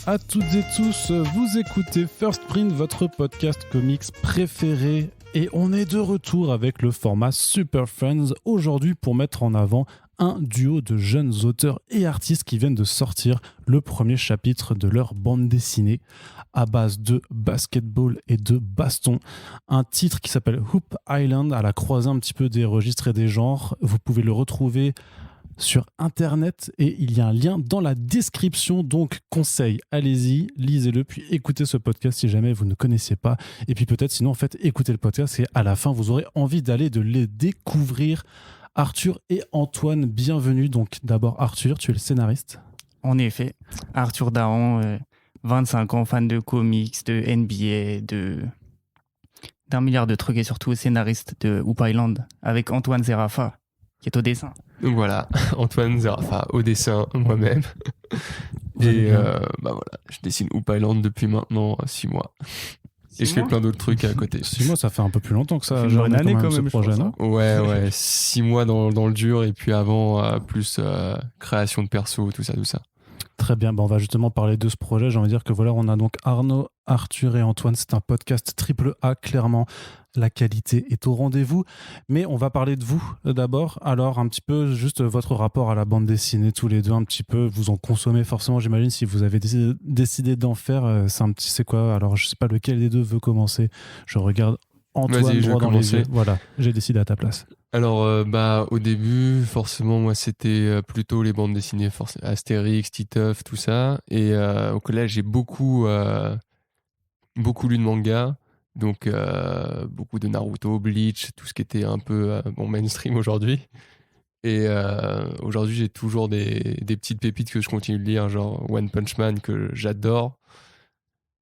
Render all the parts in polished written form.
à toutes et tous, vous écoutez First Print, votre podcast comics préféré. Et on est de retour avec le format Super Friends, aujourd'hui pour mettre en avant un duo de jeunes auteurs et artistes qui viennent de sortir le premier chapitre de leur bande dessinée à base de basketball et de baston. Un titre qui s'appelle Hoop Island, à la croisée un petit peu des registres et des genres. Vous pouvez le retrouver sur internet et il y a un lien dans la description, donc conseil, allez-y, lisez-le, puis écoutez ce podcast si jamais vous ne connaissez pas, et puis peut-être sinon en fait écoutez le podcast et à la fin vous aurez envie d'aller de les découvrir. Arthur et Antoine, bienvenue. Donc d'abord Arthur, tu es le scénariste. En effet, Arthur Dahan, 25 ans, fan de comics, de NBA, d'un milliard de trucs et surtout scénariste de Hoop Island avec Antoine Zerafa qui est au dessin. Donc voilà, Antoine Zerafa au dessin, moi-même. Et voilà, je dessine Hoop Island depuis maintenant 6 mois. Et je fais plein d'autres trucs à côté. 6 mois, ça fait un peu plus longtemps que ça. Une bonne année quand même, ce projet, non ? Ouais, 6 mois dans le dur et puis avant, plus création de perso, tout ça. Très bien, on va justement parler de ce projet. J'ai envie de dire que voilà, on a donc Arnaud, Arthur et Antoine. C'est un podcast triple A, clairement. La qualité est au rendez-vous. Mais on va parler de vous d'abord. Alors, un petit peu, juste votre rapport à la bande dessinée, tous les deux, un petit peu. Vous en consommez forcément, j'imagine, si vous avez décidé d'en faire. C'est quoi ? Alors, je sais pas lequel des deux veut commencer. Je regarde Antoine droit dans les yeux. Voilà, j'ai décidé à ta place. Alors, au début, forcément, moi, c'était plutôt les bandes dessinées, Astérix, Titeuf, tout ça. Et au collège, j'ai beaucoup lu de mangas. Donc, beaucoup de Naruto, Bleach, tout ce qui était un peu mainstream aujourd'hui. Et aujourd'hui, j'ai toujours des petites pépites que je continue de lire, genre One Punch Man, que j'adore.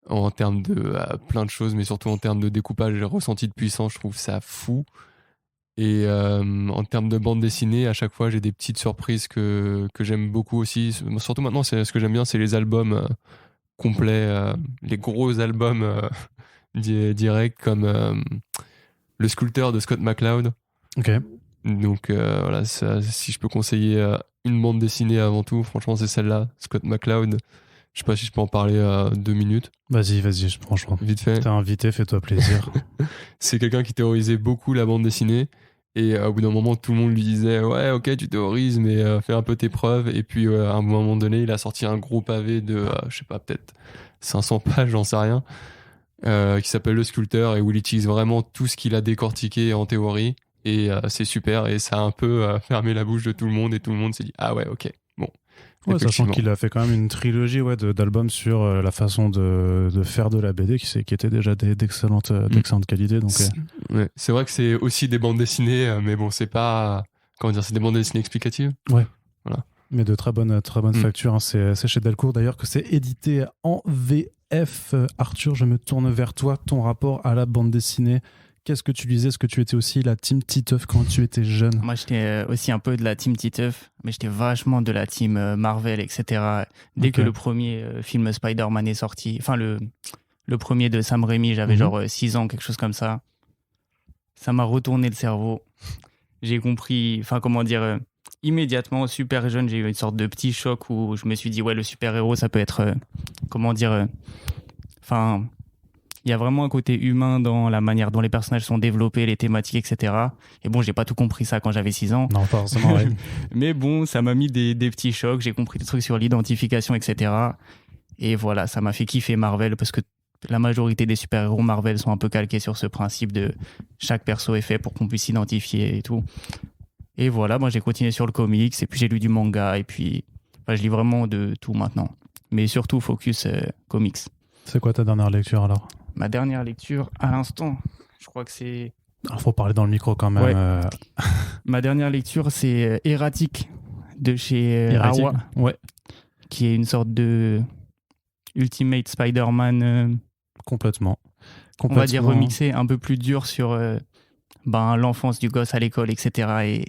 En termes de plein de choses, mais surtout en termes de découpage et ressenti de puissance, je trouve ça fou. Et en termes de bande dessinée, à chaque fois, j'ai des petites surprises que j'aime beaucoup aussi. Surtout maintenant, ce que j'aime bien, c'est les albums complets, les gros albums directs, comme Le Sculpteur de Scott McCloud. Ok. Donc voilà, si je peux conseiller une bande dessinée avant tout, franchement, c'est celle-là, Scott McCloud. Je sais pas si je peux en parler 2 minutes. Vas-y, franchement. Vite fait. T'es invité, fais-toi plaisir. C'est quelqu'un qui théorisait beaucoup la bande dessinée. Et au bout d'un moment, tout le monde lui disait « Ouais, ok, tu théorises, mais fais un peu tes preuves. » Et puis, à un moment donné, il a sorti un gros pavé de, je sais pas, peut-être 500 pages, j'en sais rien, qui s'appelle Le Sculpteur, et où il utilise vraiment tout ce qu'il a décortiqué en théorie. Et c'est super. Et ça a un peu fermé la bouche de tout le monde. Et tout le monde s'est dit « Ah ouais, ok, bon. » Ouais, sachant qu'il a fait quand même une trilogie d'albums sur la façon de faire de la BD qui était déjà d'excellente qualité. Donc, c'est vrai que c'est aussi des bandes dessinées, mais bon, c'est pas. Comment dire, c'est des bandes dessinées explicatives. Ouais. Voilà. Mais de très bonne facture. Hein. C'est chez Delcourt d'ailleurs que c'est édité en VF. Arthur, je me tourne vers toi. Ton rapport à la bande dessinée. Qu'est-ce que tu lisais ? Est-ce que tu étais aussi la team Titeuf quand tu étais jeune ? Moi, j'étais aussi un peu de la team Titeuf, mais j'étais vachement de la team Marvel, etc. Dès que le premier film Spider-Man est sorti, enfin le premier de Sam Raimi, j'avais genre 6 ans, quelque chose comme ça. Ça m'a retourné le cerveau. J'ai compris, immédiatement, super jeune, j'ai eu une sorte de petit choc où je me suis dit, ouais, le super-héros, ça peut être, il y a vraiment un côté humain dans la manière dont les personnages sont développés, les thématiques, etc. Et bon, j'ai pas tout compris ça quand j'avais 6 ans. Non, forcément, ouais. Mais bon, ça m'a mis des petits chocs. J'ai compris des trucs sur l'identification, etc. Et voilà, ça m'a fait kiffer Marvel parce que la majorité des super-héros Marvel sont un peu calqués sur ce principe de chaque perso est fait pour qu'on puisse s'identifier et tout. Et voilà, moi j'ai continué sur le comics et puis j'ai lu du manga et puis je lis vraiment de tout maintenant. Mais surtout focus comics. C'est quoi ta dernière lecture alors ? Ma dernière lecture, à l'instant, je crois que c'est... Il faut parler dans le micro quand même. Ouais. Ma dernière lecture, c'est Erratic de chez Awa, qui est une sorte de Ultimate Spider-Man. Complètement. On va dire remixé, un peu plus dur sur l'enfance du gosse à l'école, etc. Et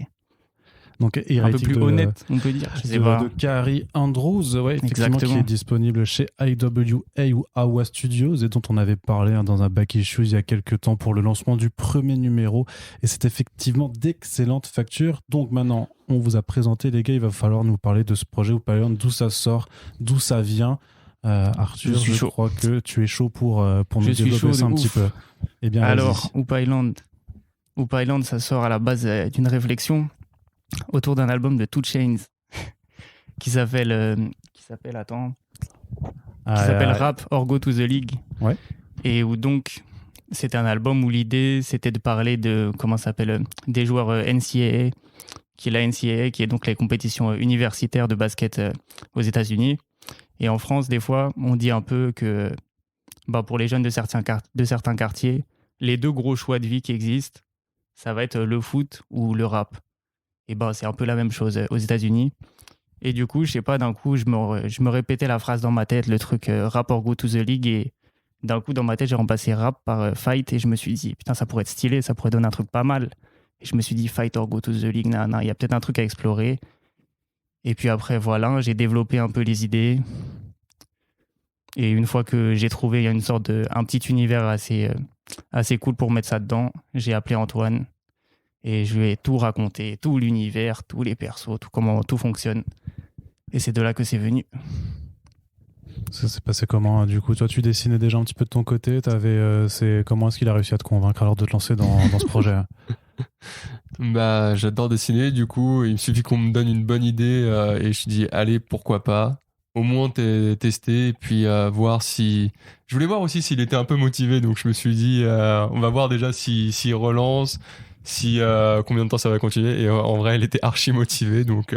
donc, un peu plus honnête, on peut dire. De Carrie Andrews, effectivement, qui est disponible chez IWA ou Awa Studios et dont on avait parlé dans un Back Issues il y a quelques temps pour le lancement du premier numéro. Et c'est effectivement d'excellentes factures. Donc maintenant, on vous a présenté, les gars, il va falloir nous parler de ce projet, vous parler d'où ça sort, d'où ça vient. Arthur, je crois que tu es chaud pour nous développer ça un petit peu. Eh bien, alors, Hoop Island, ça sort à la base d'une réflexion autour d'un album de 2 Chainz qui s'appelle Rap or Go to the League. Ouais. Et où donc c'était un album où l'idée c'était de parler de des joueurs NCAA, qui est la NCAA, qui est donc les compétitions universitaires de basket aux États-Unis. Et en France, des fois, on dit un peu que pour les jeunes de certains quartiers, les 2 gros choix de vie qui existent, ça va être le foot ou le rap. Et c'est un peu la même chose aux États-Unis. Et du coup, je sais pas, d'un coup, je me répétais la phrase dans ma tête, le truc rap or go to the league. Et d'un coup, dans ma tête, j'ai remplacé rap par fight. Et je me suis dit, putain, ça pourrait être stylé, ça pourrait donner un truc pas mal. Et je me suis dit, fight or go to the league, il y a peut-être un truc à explorer. Et puis après, voilà, j'ai développé un peu les idées. Et une fois que j'ai trouvé, il y a une sorte un petit univers assez cool pour mettre ça dedans, j'ai appelé Antoine. Et je lui ai tout raconté, tout l'univers, tous les persos, comment tout fonctionne. Et c'est de là que c'est venu. Ça s'est passé comment, du coup? Toi, tu dessinais déjà un petit peu de ton côté. Comment est-ce qu'il a réussi à te convaincre alors de te lancer dans ce projet? J'adore dessiner, du coup, il me suffit qu'on me donne une bonne idée et je dis, allez, pourquoi pas? Au moins tester et puis voir si... Je voulais voir aussi s'il était un peu motivé, donc je me suis dit, on va voir déjà s'il relance, combien de temps ça va continuer. Et en vrai, il était archi motivé, donc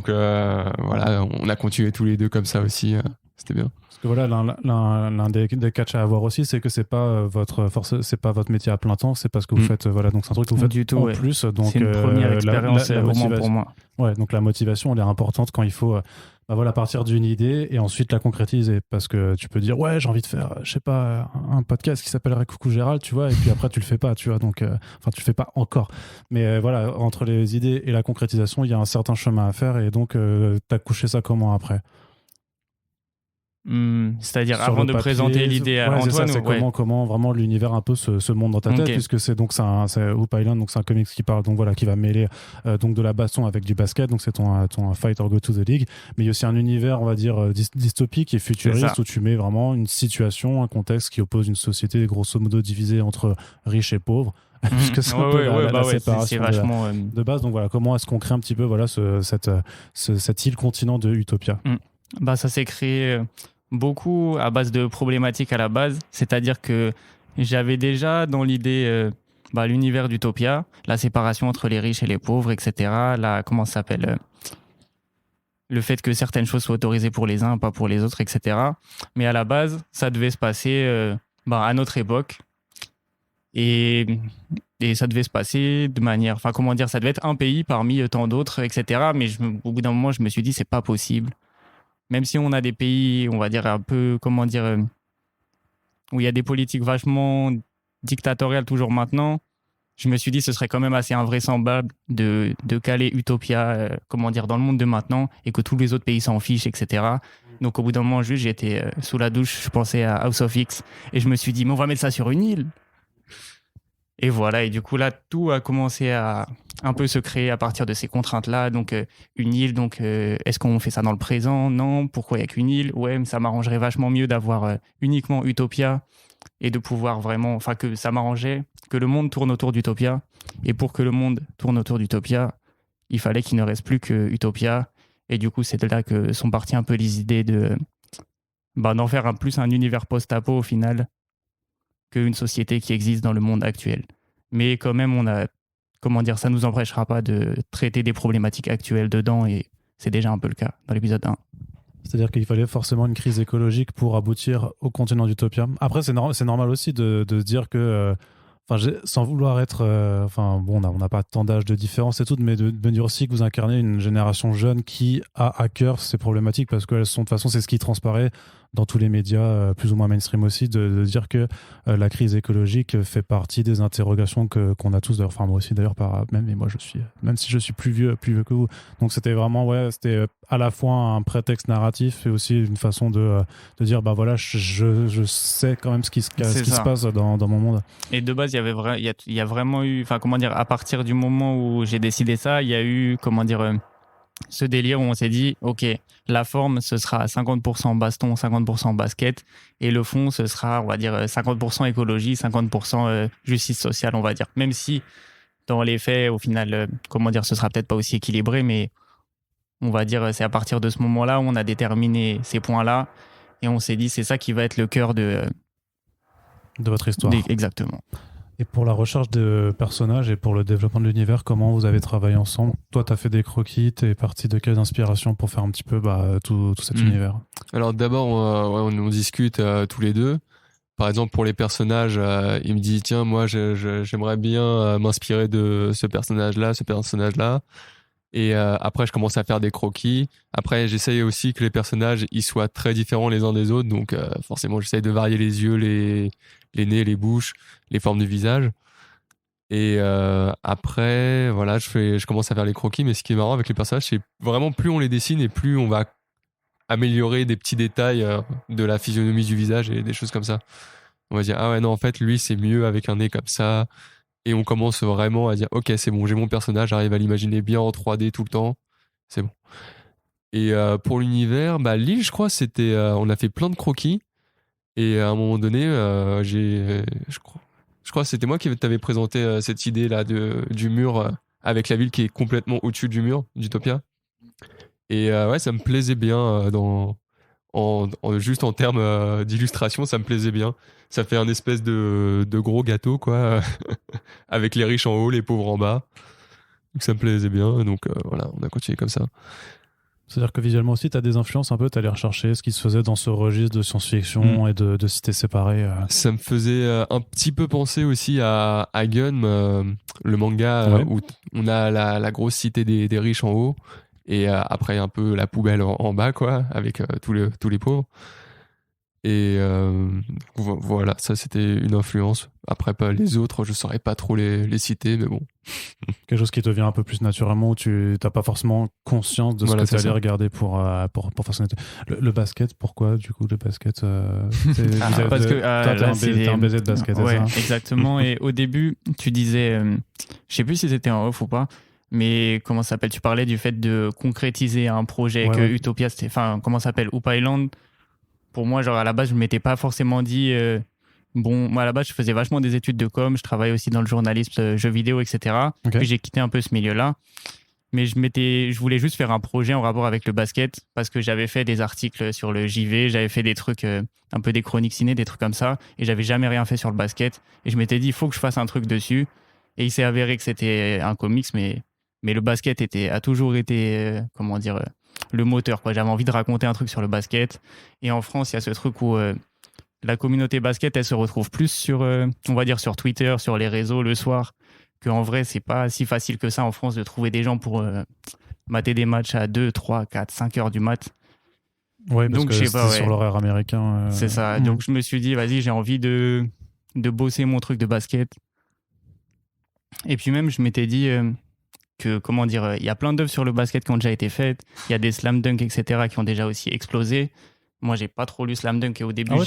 voilà, on a continué tous les deux comme ça aussi. C'était bien. Parce que voilà, l'un des catchs à avoir aussi, c'est que c'est pas c'est pas votre métier à plein temps, c'est parce que vous faites, voilà, donc c'est un truc que vous faites du tout, en plus. Donc c'est une première expérience au moins pour moi. Ouais, donc la motivation, elle est importante quand il faut partir d'une idée et ensuite la concrétiser. Parce que tu peux dire, ouais, j'ai envie de faire, je sais pas, un podcast qui s'appellerait Coucou Gérald, tu vois, et puis après tu le fais pas, tu vois, donc, tu le fais pas encore. Mais voilà, entre les idées et la concrétisation, il y a un certain chemin à faire et donc t'as couché ça comment après? C'est-à-dire sur avant le de papier, présenter l'idée à Antoine, c'est comment vraiment l'univers un peu se monte dans ta tête, puisque c'est Hoop Island, donc c'est un comics qui parle, donc voilà, qui va mêler donc de la baston avec du basket, donc c'est ton Fight or Go to the League, mais il y a aussi un univers, on va dire, dystopique et futuriste où tu mets vraiment une situation, un contexte qui oppose une société grosso modo divisée entre riches et pauvres. Puisque c'est un peu la séparation de base. Donc voilà, comment est-ce qu'on crée un petit peu cette île continent de Utopia? Ça s'est créé beaucoup à base de problématiques à la base, c'est-à-dire que j'avais déjà dans l'idée l'univers d'Utopia, la séparation entre les riches et les pauvres, etc. Le fait que certaines choses soient autorisées pour les uns, pas pour les autres, etc. Mais à la base, ça devait se passer à notre époque. Et ça devait se passer de manière... ça devait être un pays parmi tant d'autres, etc. Mais au bout d'un moment, je me suis dit, c'est pas possible. Même si on a des pays, on va dire un peu, où il y a des politiques vachement dictatoriales toujours maintenant, je me suis dit ce serait quand même assez invraisemblable de caler Utopia, dans le monde de maintenant et que tous les autres pays s'en fichent, etc. Donc au bout d'un moment, juste j'étais sous la douche, je pensais à House of X et je me suis dit mais on va mettre ça sur une île. Et voilà, et du coup là, tout a commencé à un peu se créer à partir de ces contraintes-là. Donc une île, est-ce qu'on fait ça dans le présent? Non. Pourquoi il n'y a qu'une île? Ouais, mais ça m'arrangerait vachement mieux d'avoir uniquement Utopia et de pouvoir vraiment... que ça m'arrangeait que le monde tourne autour d'Utopia. Et pour que le monde tourne autour d'Utopia, il fallait qu'il ne reste plus que Utopia. Et du coup, c'est de là que sont parties un peu les idées d'en faire un univers post-apo au final, qu'une société qui existe dans le monde actuel. Mais quand même, ça nous empêchera pas de traiter des problématiques actuelles dedans, et c'est déjà un peu le cas dans l'épisode 1. C'est-à-dire qu'il fallait forcément une crise écologique pour aboutir au continent d'Utopia. Après, c'est normal aussi de se dire que, sans vouloir être... on n'a pas tant d'âge de différence et tout, mais de me dire aussi que vous incarnez une génération jeune qui a à cœur ces problématiques, parce que de toute façon, c'est ce qui transparaît dans tous les médias plus ou moins mainstream aussi, de dire que la crise écologique fait partie des interrogations qu'on a tous, d'ailleurs, moi aussi d'ailleurs, même si je suis plus vieux que vous. Donc c'était vraiment, c'était à la fois un prétexte narratif et aussi une façon de dire, je sais quand même ce qui se passe dans mon monde. Et de base, il y a vraiment eu, à partir du moment où j'ai décidé ça, il y a eu, ce délire où on s'est dit, OK, la forme, ce sera 50% baston, 50% basket. Et le fond, ce sera, on va dire, 50% écologie, 50% justice sociale, on va dire. Même si, dans les faits, au final, ce sera peut-être pas aussi équilibré, mais on va dire, c'est à partir de ce moment-là où on a déterminé ces points-là. Et on s'est dit, c'est ça qui va être le cœur de votre histoire. Exactement. Et pour la recherche de personnages et pour le développement de l'univers, comment vous avez travaillé ensemble? Toi, tu as fait des croquis, tu es parti de quelles inspirations pour faire un petit peu tout cet univers? Alors d'abord, on discute tous les deux. Par exemple, pour les personnages, il me dit, tiens, moi, j'aimerais bien m'inspirer de ce personnage-là. Et après, je commence à faire des croquis. Après, j'essaye aussi que les personnages ils soient très différents les uns des autres. Donc, forcément, j'essaye de varier les yeux, les nez, les bouches, les formes du visage. Et après, voilà, je commence à faire les croquis. Mais ce qui est marrant avec les personnages, c'est vraiment plus on les dessine et plus on va améliorer des petits détails de la physionomie du visage et des choses comme ça. On va dire, ah ouais, non, en fait, lui, c'est mieux avec un nez comme ça. Et on commence vraiment à dire, ok, c'est bon, j'ai mon personnage, j'arrive à l'imaginer bien en 3D tout le temps. C'est bon. Et pour l'univers, l'île, je crois, c'était, on a fait plein de croquis. Et à un moment donné, je crois que c'était moi qui t'avais présenté cette idée-là du mur avec la ville qui est complètement au-dessus du mur d'Utopia. Et ouais, ça me plaisait bien juste en termes d'illustration, ça me plaisait bien. Ça fait un espèce de gros gâteau, quoi, avec les riches en haut, les pauvres en bas. Donc ça me plaisait bien, donc voilà, on a continué comme ça. C'est-à-dire que visuellement aussi, tu as des influences un peu, tu allé rechercher ce qui se faisait dans ce registre de science-fiction et de cités séparées. Ça me faisait un petit peu penser aussi à Gun, le manga où on a la grosse cité des riches en haut et après un peu la poubelle en bas, quoi, avec tous les pauvres. Et voilà, ça c'était une influence. Après, pas les autres, je saurais pas trop les citer, mais bon. Quelque chose qui te vient un peu plus naturellement, où tu n'as pas forcément conscience de ce que tu allais regarder pour faire son été. Le basket, pourquoi du coup le basket parce que t'es un baiser de basket, ouais, c'est ça? Exactement. Et au début, tu disais, je sais plus si c'était en off ou pas, mais comment ça s'appelle? Tu parlais du fait de concrétiser un projet que Utopia, c'était, enfin, comment ça s'appelle? Hoop Island. Pour moi, genre à la base, je m'étais pas forcément dit. Bon, moi à la base, je faisais vachement des études de com, je travaillais aussi dans le journalisme, jeux vidéo, etc. Okay. Puis j'ai quitté un peu ce milieu-là. Mais je voulais juste faire un projet en rapport avec le basket parce que j'avais fait des articles sur le JV, j'avais fait des trucs, un peu des chroniques ciné, des trucs comme ça, et j'avais jamais rien fait sur le basket. Et je m'étais dit, il faut que je fasse un truc dessus. Et il s'est avéré que c'était un comics, mais le basket a toujours été, le moteur, quoi. J'avais envie de raconter un truc sur le basket. Et en France, il y a ce truc où la communauté basket, elle se retrouve plus sur, on va dire, sur Twitter, sur les réseaux le soir, qu'en vrai, c'est pas si facile que ça en France de trouver des gens pour mater des matchs à 2, 3, 4, 5 heures du mat. Ouais, parce que c'est sur l'horaire américain. C'est ça. Donc, je me suis dit, vas-y, j'ai envie de bosser mon truc de basket. Et puis même, je m'étais dit que, il y a plein d'œuvres sur le basket qui ont déjà été faites. Il y a des slam dunk, etc., qui ont déjà aussi explosé. Moi, j'ai pas trop lu Slam Dunk et au début. Ah ouais,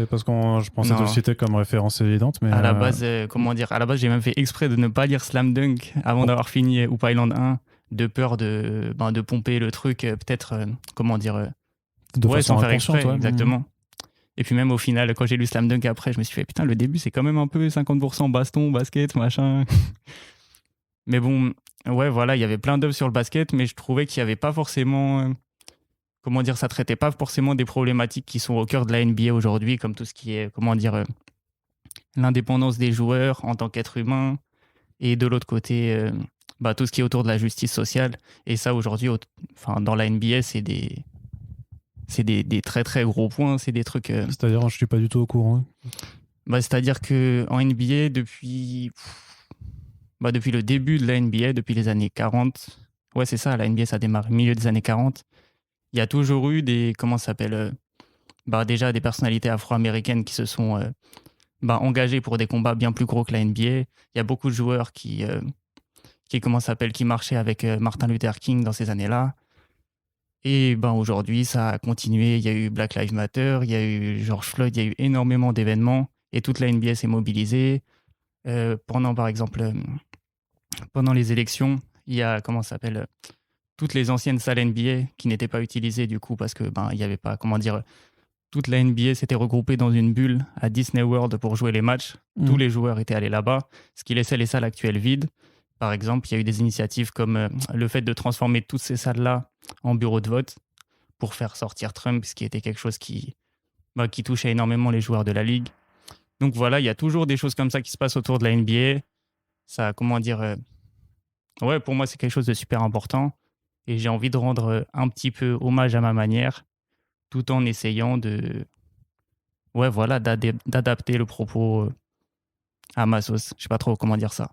parce que je pensais te le citer comme référence évidente, mais. À la base, à la base, j'ai même fait exprès de ne pas lire Slam Dunk avant d'avoir fini Hoop Island 1, de peur de pomper le truc, peut-être, sans faire exprès, exactement. Et puis même au final, quand j'ai lu Slam Dunk après, je me suis fait, putain, le début, c'est quand même un peu 50% baston, basket, machin. Mais bon, ouais, voilà, il y avait plein d'œuvres sur le basket, mais je trouvais qu'il y avait pas forcément. Ça traitait pas forcément des problématiques qui sont au cœur de la NBA aujourd'hui, comme tout ce qui est, l'indépendance des joueurs en tant qu'être humain, et de l'autre côté, tout ce qui est autour de la justice sociale. Et ça, aujourd'hui, dans la NBA, c'est des très très gros points, c'est des trucs. C'est-à-dire, je suis pas du tout au courant. C'est-à-dire que en NBA, depuis le début de la NBA, depuis les années 40, ouais, c'est ça, la NBA, ça démarre au milieu des années 40. Il y a toujours eu déjà des personnalités afro-américaines qui se sont engagées pour des combats bien plus gros que la NBA. Il y a beaucoup de joueurs qui marchaient avec Martin Luther King dans ces années-là. Et aujourd'hui, ça a continué. Il y a eu Black Lives Matter, il y a eu George Floyd, il y a eu énormément d'événements et toute la NBA s'est mobilisée. Pendant les élections, il y a toutes les anciennes salles NBA qui n'étaient pas utilisées du coup parce que il y avait pas, toute la NBA s'était regroupée dans une bulle à Disney World pour jouer les matchs. Tous les joueurs étaient allés là-bas, ce qui laissait les salles actuelles vides. Par exemple, il y a eu des initiatives comme le fait de transformer toutes ces salles-là en bureaux de vote pour faire sortir Trump, ce qui était quelque chose qui touchait énormément les joueurs de la ligue. Donc voilà, il y a toujours des choses comme ça qui se passent autour de la NBA. Ça, pour moi, c'est quelque chose de super important. Et j'ai envie de rendre un petit peu hommage à ma manière, tout en essayant d'adapter le propos à ma sauce. Je sais pas trop comment dire ça.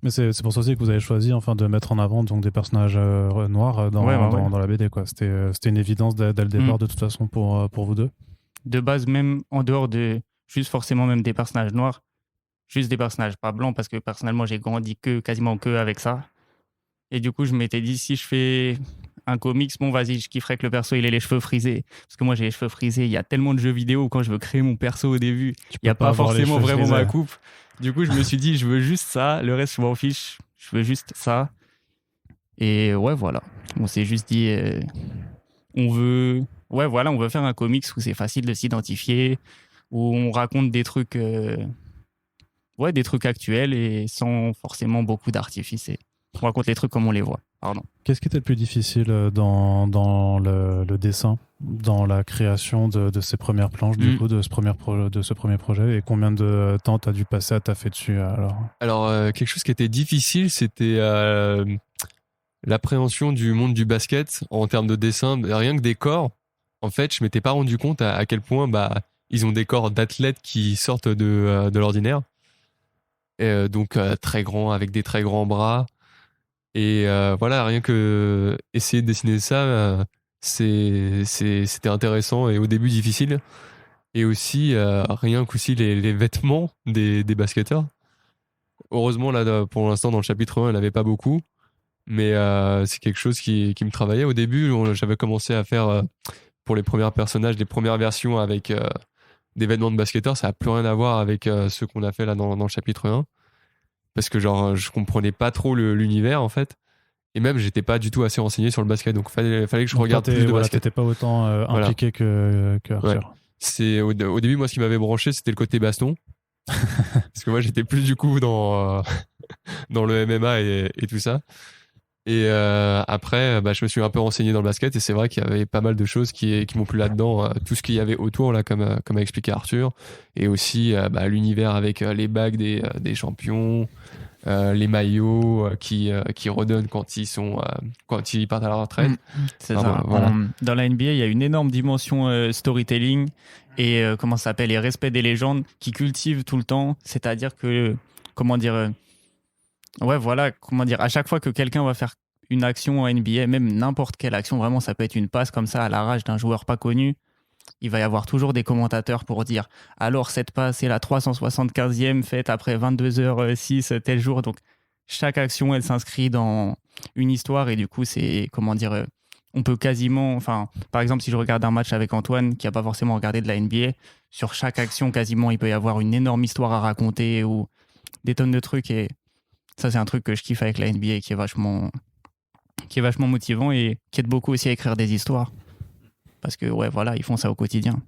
Mais c'est pour ça aussi que vous avez choisi de mettre en avant donc, des personnages noirs dans la BD. Quoi. C'était une évidence dès le départ de toute façon pour vous deux. De base, même en dehors de juste forcément même des personnages noirs, juste des personnages pas blancs, parce que personnellement j'ai grandi quasiment que avec ça. Et du coup je m'étais dit, si je fais un comics, vas-y, je kifferais que le perso il ait les cheveux frisés, parce que moi j'ai les cheveux frisés. Il y a tellement de jeux vidéo où quand je veux créer mon perso au début, il n'y a pas forcément vraiment ma coupe. Du coup je me suis dit, je veux juste ça, le reste je m'en fiche, je veux juste ça. Et ouais, voilà, on s'est juste dit on veut faire un comics où c'est facile de s'identifier, où on raconte des trucs des trucs actuels et sans forcément beaucoup d'artifice. On raconte les trucs comme on les voit. Pardon. Qu'est-ce qui était le plus difficile dans le dessin, dans la création de ces premières planches, du coup, de ce premier projet, et combien de temps tu as dû passer à taffer dessus Alors, quelque chose qui était difficile, c'était l'appréhension du monde du basket en termes de dessin. Rien que des corps, en fait, je m'étais pas rendu compte à quel point ils ont des corps d'athlètes qui sortent de l'ordinaire. Et, donc, très grands, avec des très grands bras. Et rien que essayer de dessiner ça, c'était intéressant et au début difficile. Et aussi, rien qu'aussi les vêtements des basketteurs. Heureusement, là, pour l'instant, dans le chapitre 1, il n'y en avait pas beaucoup. Mais c'est quelque chose qui me travaillait. Au début, j'avais commencé à faire, pour les premiers personnages, des premières versions avec des vêtements de basketteurs. Ça n'a plus rien à voir avec ceux qu'on a fait là dans le chapitre 1. Parce que je comprenais pas trop l'univers en fait, et même j'étais pas du tout assez renseigné sur le basket, donc fallait que je regarde plus de basket. T'étais pas autant impliqué que Arthur. Ouais. C'est au début, moi, ce qui m'avait branché, c'était le côté baston, parce que moi j'étais plus du coup dans le MMA et tout ça. Et après, je me suis un peu renseigné dans le basket, et c'est vrai qu'il y avait pas mal de choses qui m'ont plu là-dedans, tout ce qu'il y avait autour là, comme a expliqué Arthur, et aussi l'univers avec les bagues des champions, les maillots qui redonnent quand ils partent à la retraite. C'est ça. Voilà. Dans la NBA, il y a une énorme dimension storytelling et et respect des légendes qui cultivent tout le temps. C'est-à-dire que à chaque fois que quelqu'un va faire une action en NBA, même n'importe quelle action, vraiment, ça peut être une passe comme ça à l'arrache d'un joueur pas connu, il va y avoir toujours des commentateurs pour dire alors cette passe est la 375e faite après 22h06 tel jour. Donc chaque action, elle s'inscrit dans une histoire, et du coup c'est on peut quasiment, par exemple, si je regarde un match avec Antoine qui n'a pas forcément regardé de la NBA, sur chaque action quasiment il peut y avoir une énorme histoire à raconter ou des tonnes de trucs. Et ça, c'est un truc que je kiffe avec la NBA, qui est vachement motivant et qui aide beaucoup aussi à écrire des histoires. Parce que, ils font ça au quotidien.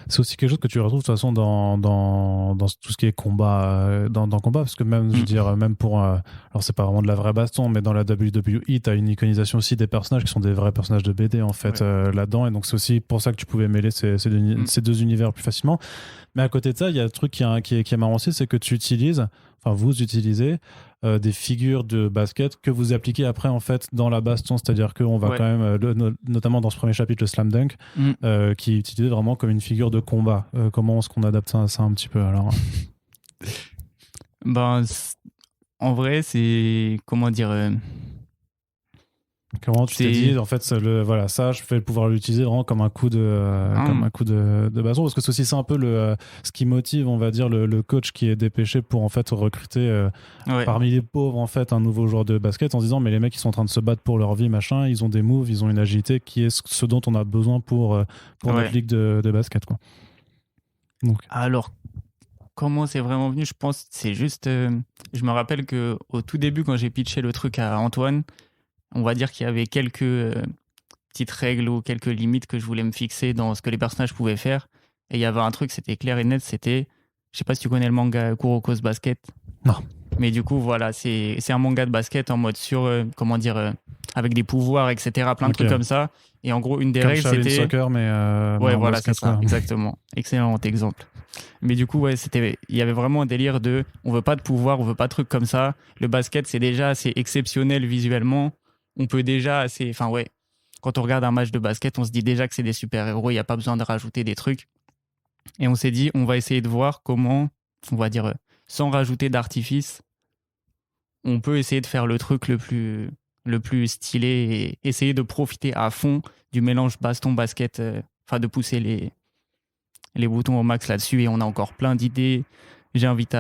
C'est aussi quelque chose que tu retrouves de toute façon dans tout ce qui est combat, dans combat, parce que même, je veux dire, même pour... alors, c'est pas vraiment de la vraie baston, mais dans la WWE, t'as une iconisation aussi des personnages qui sont des vrais personnages de BD, en fait, là-dedans. Et donc, c'est aussi pour ça que tu pouvais mêler ces deux univers plus facilement. Mais à côté de ça, il y a un truc qui est marrant aussi, c'est que vous utilisez des figures de basket que vous appliquez après en fait dans la baston, c'est-à-dire qu'on va quand même, notamment dans ce premier chapitre, le slam dunk, qui est utilisé vraiment comme une figure de combat. Comment est-ce qu'on adapte ça un petit peu alors? En vrai, c'est comment tu t'es dit en fait ça, je vais pouvoir l'utiliser vraiment comme un coup de baston, parce que c'est aussi ça un peu ce qui motive, on va dire, le coach qui est dépêché pour en fait recruter parmi les pauvres en fait un nouveau joueur de basket, en se disant mais les mecs ils sont en train de se battre pour leur vie, machin, ils ont des moves, ils ont une agilité qui est ce dont on a besoin pour notre ligue de basket, quoi. Donc. Alors comment c'est vraiment venu, je pense c'est juste je me rappelle que au tout début, quand j'ai pitché le truc à Antoine, on va dire qu'il y avait quelques petites règles ou quelques limites que je voulais me fixer dans ce que les personnages pouvaient faire. Et il y avait un truc, c'était clair et net, c'était, je sais pas si tu connais le manga Kuroko's Basket. Non. Mais du coup, voilà, c'est un manga de basket en mode avec des pouvoirs, etc. Plein de trucs comme ça. Et en gros, une des règles, Shaolin c'était... Soccer, mais ouais, voilà, basket, c'est ça, exactement. Excellent exemple. Mais du coup, ouais, il y avait vraiment un délire de on veut pas de pouvoir, on veut pas de trucs comme ça. Le basket, c'est déjà assez exceptionnel visuellement. On peut déjà assez... Enfin, ouais, quand on regarde un match de basket, on se dit déjà que c'est des super-héros, il n'y a pas besoin de rajouter des trucs. Et on s'est dit, on va essayer de voir comment, on va dire, sans rajouter d'artifice, on peut essayer de faire le truc le plus stylé et essayer de profiter à fond du mélange baston-basket, de pousser les boutons au max là-dessus. Et on a encore plein d'idées. J'invite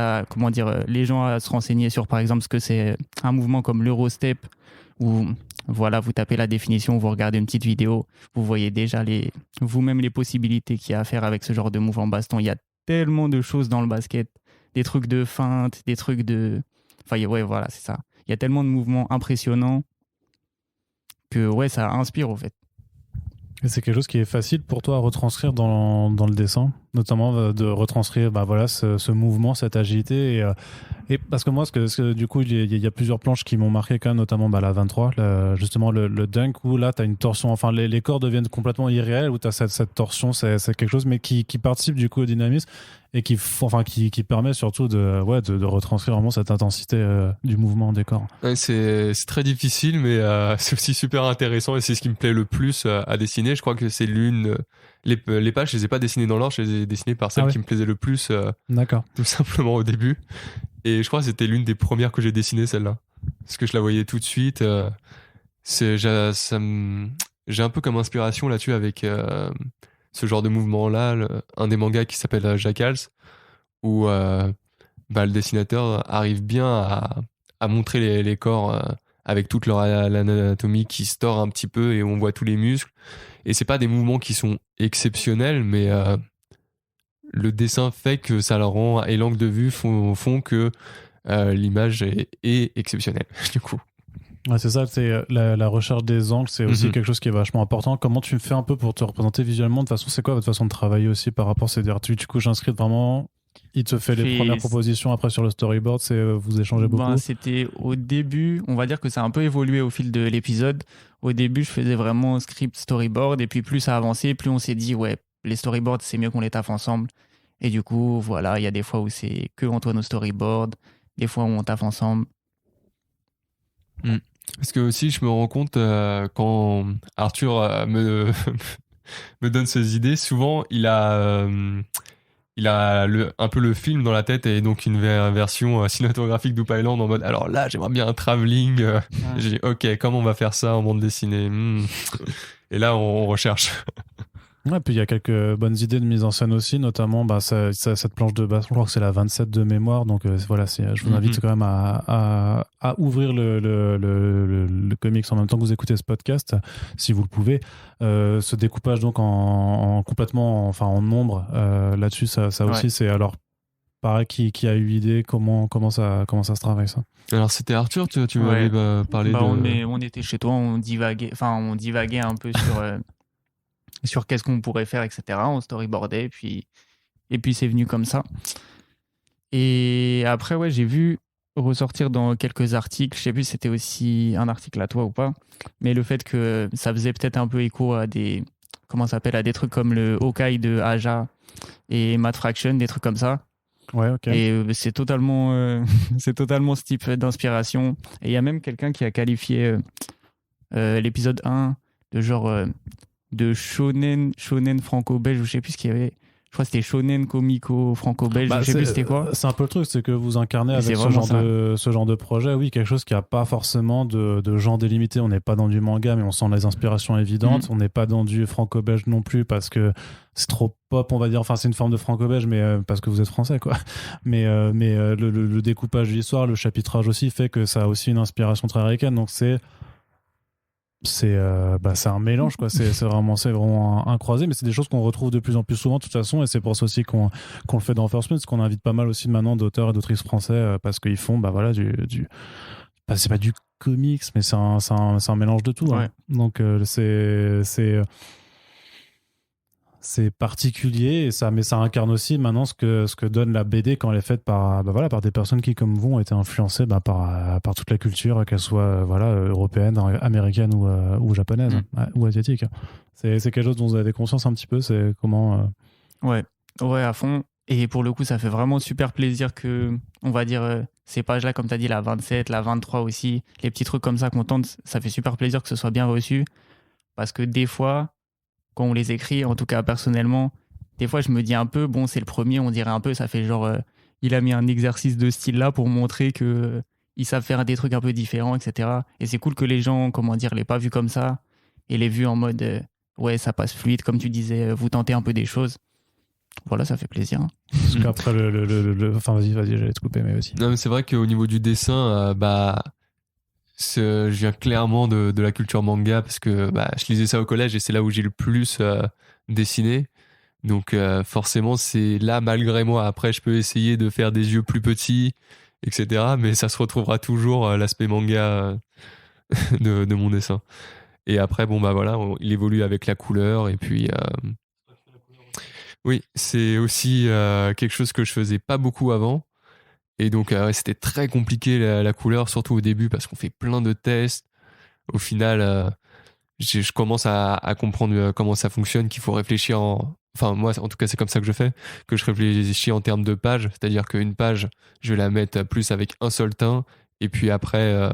les gens à se renseigner sur, par exemple, ce que c'est un mouvement comme l'Eurostep, où voilà, vous tapez la définition, vous regardez une petite vidéo, vous voyez déjà vous-même les possibilités qu'il y a à faire avec ce genre de mouvement baston. Il y a tellement de choses dans le basket, des trucs de feinte, des trucs de... ouais, voilà, c'est ça. Il y a tellement de mouvements impressionnants que ouais, ça inspire au fait. Et c'est quelque chose qui est facile pour toi à retranscrire dans le dessin, notamment de retranscrire ce mouvement, cette agilité. Et parce que moi, du coup, il y a plusieurs planches qui m'ont marqué quand même, notamment la 23, justement le dunk, où là, tu as une torsion, enfin les corps deviennent complètement irréels, où tu as cette torsion, c'est quelque chose, mais qui participe du coup au dynamisme et qui permet surtout de retranscrire vraiment cette intensité du mouvement des corps. Ouais, c'est très difficile, mais c'est aussi super intéressant et c'est ce qui me plaît le plus à dessiner. Je crois que c'est les pages, je les ai pas dessinées dans l'ordre, je les ai dessinées par celle qui me plaisait le plus, D'accord. tout simplement au début. Et je crois que c'était l'une des premières que j'ai dessinées, celle-là. Parce que je la voyais tout de suite. J'ai un peu comme inspiration là-dessus avec ce genre de mouvement-là, un des mangas qui s'appelle Jackals, où le dessinateur arrive bien à montrer les corps avec toute leur anatomie qui se tord un petit peu et on voit tous les muscles. Et c'est pas des mouvements qui sont exceptionnels, mais le dessin fait que ça leur rend, et l'angle de vue font que l'image est exceptionnelle, du coup. Ouais, c'est ça, c'est la recherche des angles, c'est aussi quelque chose qui est vachement important. Comment tu fais un peu pour te représenter visuellement? De toute façon, c'est quoi votre façon de travailler aussi par rapport à ces du coup, j'inscris vraiment, il te fait les premières propositions, après sur le storyboard, vous échangez beaucoup? C'était au début, on va dire que ça a un peu évolué au fil de l'épisode. Au début, je faisais vraiment script storyboard, et puis plus ça avançait, plus on s'est dit, ouais, les storyboards, c'est mieux qu'on les taffe ensemble. Et du coup, voilà, il y a des fois où c'est que Antoine au storyboard, des fois où on taffe ensemble. Parce que aussi, je me rends compte quand Arthur me donne ses idées, souvent il a un peu le film dans la tête et donc une version cinématographique d'Hoop Island en mode alors là j'aimerais bien un travelling. J'ai dit ok, comment on va faire ça en bande dessinée Et là on recherche. Ouais, puis il y a quelques bonnes idées de mise en scène aussi, notamment cette planche de baston, je crois que c'est la 27 de mémoire, donc voilà, je vous invite quand même à ouvrir le comics en même temps que vous écoutez ce podcast, si vous le pouvez. Ce découpage donc complètement en nombre, là-dessus, ça aussi, c'est alors pareil, qui a eu idée, comment ça se travaille ça? Alors c'était Arthur, tu m'avais parlé de... On était chez toi, on divaguait un peu sur qu'est-ce qu'on pourrait faire, etc. On storyboardait, et puis c'est venu comme ça. Et après, ouais, j'ai vu ressortir dans quelques articles, je sais plus si c'était aussi un article à toi ou pas, mais le fait que ça faisait peut-être un peu écho à des trucs comme le Hawkeye de Aja et Mad Fraction, des trucs comme ça. Ouais, ok. Et c'est totalement ce type d'inspiration. Et il y a même quelqu'un qui a qualifié l'épisode 1 de genre... de shonen franco-belge, ou je sais plus ce qu'il y avait. Je crois que c'était shonen comico franco-belge, je sais plus c'était quoi. C'est un peu le truc, c'est que vous incarnez avec ce genre de projet, oui, quelque chose qui a pas forcément de genre délimité. On n'est pas dans du manga, mais on sent les inspirations évidentes. On n'est pas dans du franco-belge non plus parce que c'est trop pop, on va dire. Enfin, c'est une forme de franco-belge, mais parce que vous êtes français, quoi. Mais le découpage de l'histoire, le chapitrage aussi fait que ça a aussi une inspiration très américaine. Donc c'est un mélange, quoi. C'est vraiment un croisé, mais c'est des choses qu'on retrouve de plus en plus souvent de toute façon, et c'est pour ça aussi qu'on le fait dans First Print, parce qu'on invite pas mal aussi maintenant d'auteurs et d'autrices français parce qu'ils font c'est pas du comics, mais c'est un mélange de tout. Ouais. Hein. Donc c'est particulier, mais ça incarne aussi maintenant ce que donne la BD quand elle est faite par des personnes qui, comme vous, ont été influencées par toute la culture, qu'elle soit européenne, américaine ou japonaise ou asiatique. C'est quelque chose dont vous avez conscience un petit peu, c'est comment... Ouais, à fond. Et pour le coup, ça fait vraiment super plaisir que, on va dire, ces pages-là, comme tu as dit, la 27, la 23 aussi, les petits trucs comme ça qu'on tente, ça fait super plaisir que ce soit bien reçu. Parce que des fois, quand on les écrit, en tout cas personnellement, des fois je me dis un peu, bon c'est le premier, on dirait un peu, ça fait genre, il a mis un exercice de style là pour montrer que ils savent faire des trucs un peu différents, etc. Et c'est cool que les gens, comment dire, l'aient pas vu comme ça et l'aient vu en mode, ouais ça passe fluide, comme tu disais, vous tentez un peu des choses. Voilà, ça fait plaisir. Hein. Parce qu'après enfin vas-y, j'allais te couper, mais aussi. Non, mais c'est vrai qu'au niveau du dessin, je viens clairement de la culture manga parce que je lisais ça au collège et c'est là où j'ai le plus dessiné. Donc forcément, c'est là, malgré moi. Après, je peux essayer de faire des yeux plus petits, etc. Mais ça se retrouvera toujours l'aspect manga de mon dessin. Et après, il évolue avec la couleur. Et puis, oui, c'est aussi quelque chose que je faisais pas beaucoup avant. Et donc, c'était très compliqué la couleur, surtout au début, parce qu'on fait plein de tests. Au final, je commence à comprendre comment ça fonctionne, qu'il faut réfléchir Enfin, moi, en tout cas, c'est comme ça que je fais, que je réfléchis en termes de pages. C'est-à-dire qu'une page, je vais la mettre plus avec un seul teint, et puis après,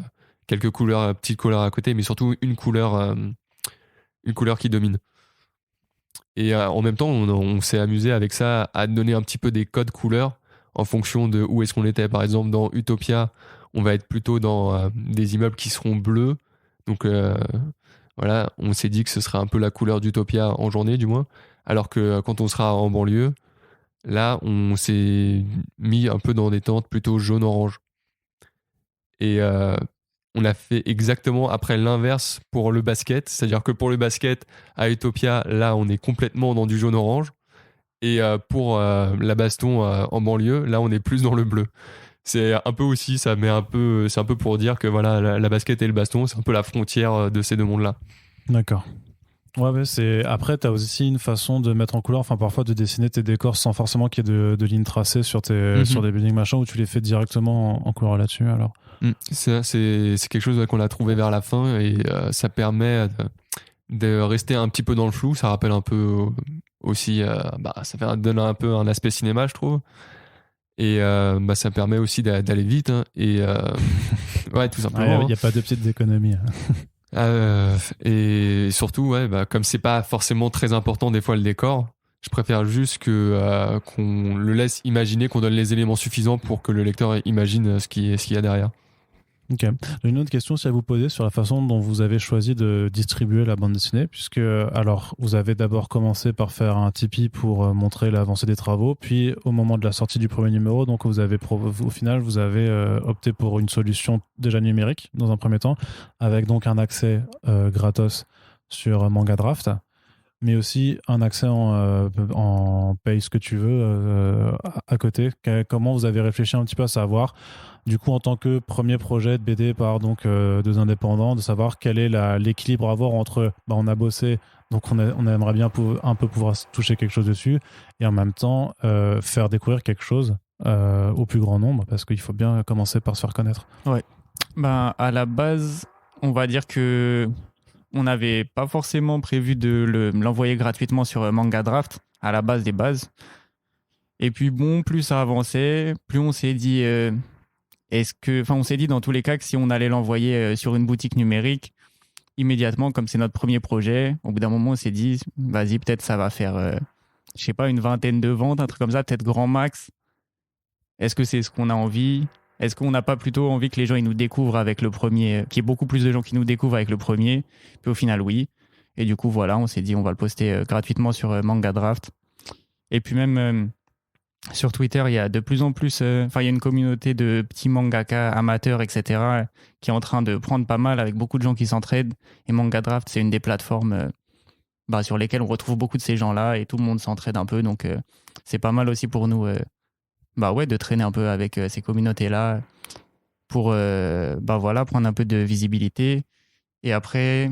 quelques couleurs, petites couleurs à côté, mais surtout une couleur qui domine. Et en même temps, on s'est amusé avec ça à donner un petit peu des codes couleurs en fonction de où est-ce qu'on était. Par exemple, dans Utopia, on va être plutôt dans des immeubles qui seront bleus. Donc voilà, on s'est dit que ce serait un peu la couleur d'Utopia en journée du moins. Alors que quand on sera en banlieue, là, on s'est mis un peu dans des teintes plutôt jaune-orange. Et on a fait exactement après l'inverse pour le basket. C'est-à-dire que pour le basket, à Utopia, là, on est complètement dans du jaune-orange. Et pour la baston en banlieue, là, on est plus dans le bleu. C'est un peu aussi, c'est un peu pour dire que voilà, la basket et le baston, c'est un peu la frontière de ces deux mondes-là. D'accord. Ouais, après, tu as aussi une façon de mettre en couleur, enfin parfois de dessiner tes décors sans forcément qu'il y ait de lignes tracées sur des buildings machin, où tu les fais directement en couleur là-dessus. Alors. C'est quelque chose qu'on a trouvé vers la fin et ça permet de rester un petit peu dans le flou. Ça rappelle un peu aussi, donne un peu un aspect cinéma, je trouve. Et ça permet aussi d'aller vite. Hein, et ouais, tout simplement. Il n'y a pas de petites économies. Et surtout, comme c'est pas forcément très important des fois le décor, je préfère juste qu'on le laisse imaginer, qu'on donne les éléments suffisants pour que le lecteur imagine ce qu'il y a derrière. Ok. J'ai une autre question aussi à vous poser sur la façon dont vous avez choisi de distribuer la bande dessinée, puisque alors vous avez d'abord commencé par faire un Tipeee pour montrer l'avancée des travaux, puis au moment de la sortie du premier numéro, donc au final vous avez opté pour une solution déjà numérique dans un premier temps, avec donc un accès gratos sur Manga Draft, mais aussi un accès en paye ce que tu veux à côté. Comment vous avez réfléchi un petit peu à savoir, du coup, en tant que premier projet de BD par deux indépendants, de savoir quel est l'équilibre à avoir entre on a bossé, donc on aimerait bien un peu pouvoir toucher quelque chose dessus, et en même temps faire découvrir quelque chose au plus grand nombre, parce qu'il faut bien commencer par se faire connaître. Ouais. À la base, on va dire que on n'avait pas forcément prévu de l'envoyer gratuitement sur Manga Draft, à la base des bases. Et puis plus ça avançait, plus on s'est dit... on s'est dit dans tous les cas que si on allait l'envoyer sur une boutique numérique, immédiatement, comme c'est notre premier projet, au bout d'un moment, on s'est dit, vas-y, peut-être ça va faire, je sais pas, une vingtaine de ventes, un truc comme ça, peut-être grand max. Est-ce que c'est ce qu'on a envie ? Est-ce qu'on n'a pas plutôt envie que les gens ils nous découvrent avec le premier, qu'il y ait beaucoup plus de gens qui nous découvrent avec le premier ? Puis au final, oui. Et du coup, voilà, on s'est dit, on va le poster gratuitement sur Manga Draft. Et puis même... sur Twitter, il y a de plus en plus, il y a une communauté de petits mangaka amateurs, etc., qui est en train de prendre pas mal avec beaucoup de gens qui s'entraident. Et Manga Draft, c'est une des plateformes sur lesquelles on retrouve beaucoup de ces gens-là et tout le monde s'entraide un peu. Donc, c'est pas mal aussi pour nous de traîner un peu avec ces communautés-là. pour prendre un peu de visibilité. Et après,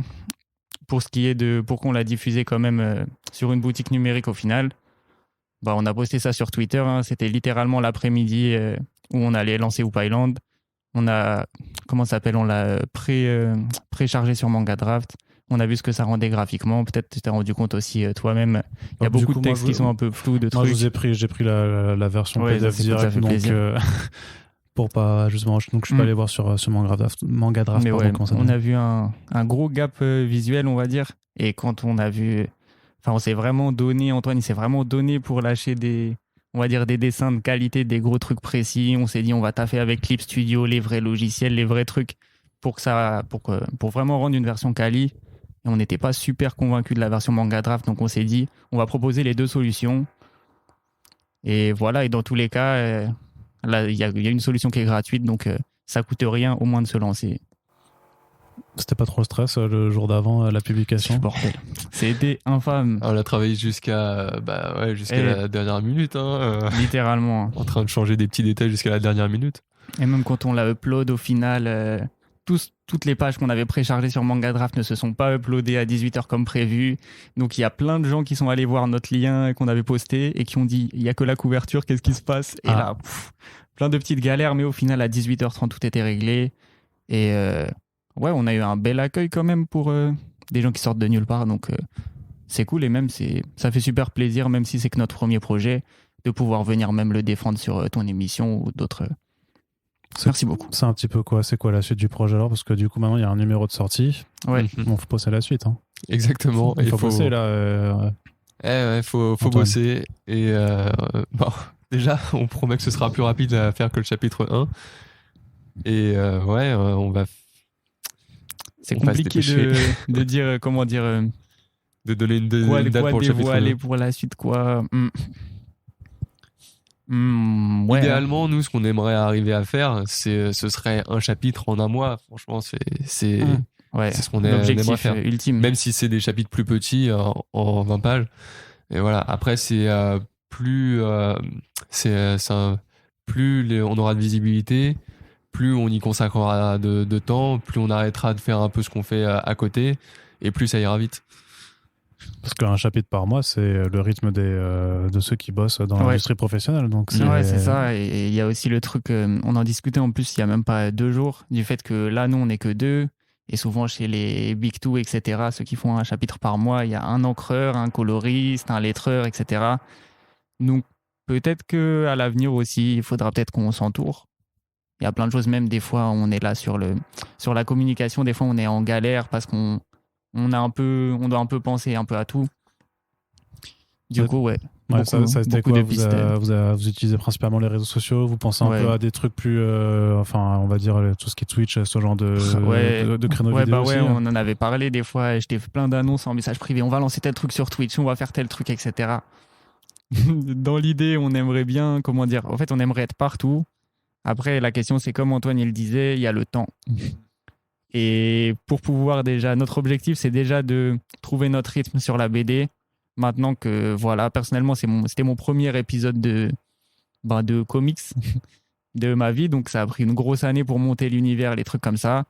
pour ce qui est pour qu'on l'a diffusé quand même sur une boutique numérique au final, on a posté ça sur Twitter. Hein. C'était littéralement l'après-midi où on allait lancer Hoop Island. On a, on l'a préchargé sur Manga Draft. On a vu ce que ça rendait graphiquement. Peut-être tu t'es rendu compte aussi toi-même. Il y a beaucoup de textes qui sont un peu flous, de trucs. J'ai pris la version PDF direct, donc pour pas justement. Donc je suis pas allé voir sur Manga Draft. Mais pardon, on a vu un gros gap visuel, on va dire. Et quand on a vu, on s'est vraiment donné. Antoine, il s'est vraiment donné pour lâcher des dessins de qualité, des gros trucs précis. On s'est dit, on va taffer avec Clip Studio, les vrais logiciels, les vrais trucs pour vraiment rendre une version quali. Et on n'était pas super convaincus de la version Manga Draft, donc on s'est dit, on va proposer les deux solutions. Et voilà, et dans tous les cas, là, il y a une solution qui est gratuite, donc ça coûte rien au moins de se lancer. C'était pas trop le stress le jour d'avant la publication? Bordel. C'était infâme. On a travaillé jusqu'à la dernière minute. Littéralement. En train de changer des petits détails jusqu'à la dernière minute. Et même quand on l'a upload, au final, toutes les pages qu'on avait préchargées sur Manga Draft ne se sont pas uploadées à 18h comme prévu. Donc il y a plein de gens qui sont allés voir notre lien qu'on avait posté et qui ont dit, il n'y a que la couverture, qu'est-ce qui se passe? Et là, plein de petites galères, mais au final, à 18h30, tout était réglé. Et on a eu un bel accueil quand même pour des gens qui sortent de nulle part. Donc c'est cool et même ça fait super plaisir, même si c'est que notre premier projet, de pouvoir venir même le défendre sur ton émission ou d'autres. Merci beaucoup. C'est un petit peu quoi? C'est quoi la suite du projet alors? Parce que du coup, maintenant, il y a un numéro de sortie. Ouais. Bon, faut passer à la suite. Hein. Exactement. Il faut bosser là. Faut bosser. Et déjà, on promet que ce sera plus rapide à faire que le chapitre 1. Et on va. C'est compliqué de dire, comment dire. De donner une date pour le chapitre 1. Pour la suite, quoi. Idéalement, nous, ce qu'on aimerait arriver à faire, ce serait un chapitre en un mois. Franchement, c'est ce qu'on aimerait faire. Ultime. Même si c'est des chapitres plus petits, en 20 pages. Et voilà. Après, plus on aura de visibilité, plus on y consacrera de temps, plus on arrêtera de faire un peu ce qu'on fait à côté, et plus ça ira vite. Parce qu'un chapitre par mois, c'est le rythme de ceux qui bossent dans l'industrie professionnelle. Donc c'est ça. Et il y a aussi le truc, on en discutait en plus il n'y a même pas 2 jours, du fait que là, nous, on n'est que 2. Et souvent, chez les Big Two, etc., ceux qui font un chapitre par mois, il y a un encreur, un coloriste, un lettreur, etc. Donc, peut-être qu'à l'avenir aussi, il faudra peut-être qu'on s'entoure. Il y a plein de choses, même des fois, on est là sur la communication. Des fois, on est en galère parce qu'on doit un peu penser un peu à tout. Du coup, ça c'était quoi? Vous utilisez principalement les réseaux sociaux? Vous pensez un peu à des trucs plus, on va dire tout ce qui est Twitch, ce genre de créneaux vidéo aussi, on en avait parlé des fois. Je t'ai fait plein d'annonces en message privé. On va lancer tel truc sur Twitch, on va faire tel truc, etc. Dans l'idée, on aimerait bien, en fait, on aimerait être partout. Après, la question, c'est comme Antoine il le disait, il y a le temps. Et pour pouvoir notre objectif, c'est déjà de trouver notre rythme sur la BD. Maintenant que, personnellement, c'était mon premier épisode de comics de ma vie. Donc, ça a pris une grosse année pour monter l'univers, les trucs comme ça.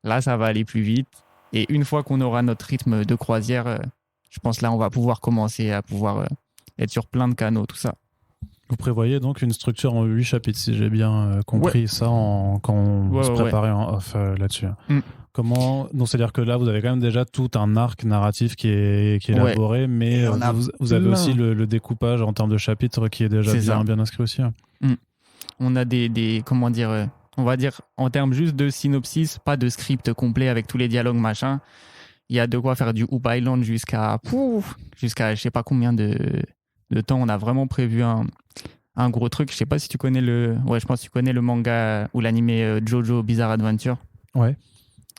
Là, ça va aller plus vite. Et une fois qu'on aura notre rythme de croisière, je pense là, on va pouvoir commencer à pouvoir être sur plein de canaux, tout ça. Vous prévoyez donc une structure en 8 chapitres, si j'ai bien compris ça quand on se préparait en off là-dessus. Comment... Donc, c'est-à-dire que là, vous avez quand même déjà tout un arc narratif qui est élaboré, mais vous avez aussi le découpage en termes de chapitres qui est déjà bien inscrit aussi. On a on va dire en termes juste de synopsis, pas de script complet avec tous les dialogues, machin. Il y a de quoi faire du Hoop Island jusqu'à je sais pas combien de temps. On a vraiment prévu un gros truc. Je sais pas si tu connais je pense que tu connais le manga ou l'animé Jojo Bizarre Adventure. Ouais.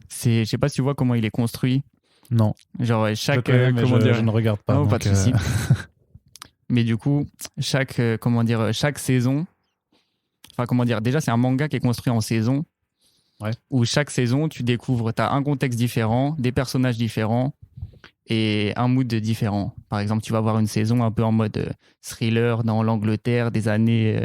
Je sais pas si tu vois comment il est construit. Non. Genre chaque je ne regarde pas. Non, pas de souci. Mais du coup, chaque saison, déjà c'est un manga qui est construit en saison. Ouais. Où chaque saison, tu découvres, tu as un contexte différent, des personnages différents et un mood différent. Par exemple, tu vas avoir une saison un peu en mode thriller dans l'Angleterre des années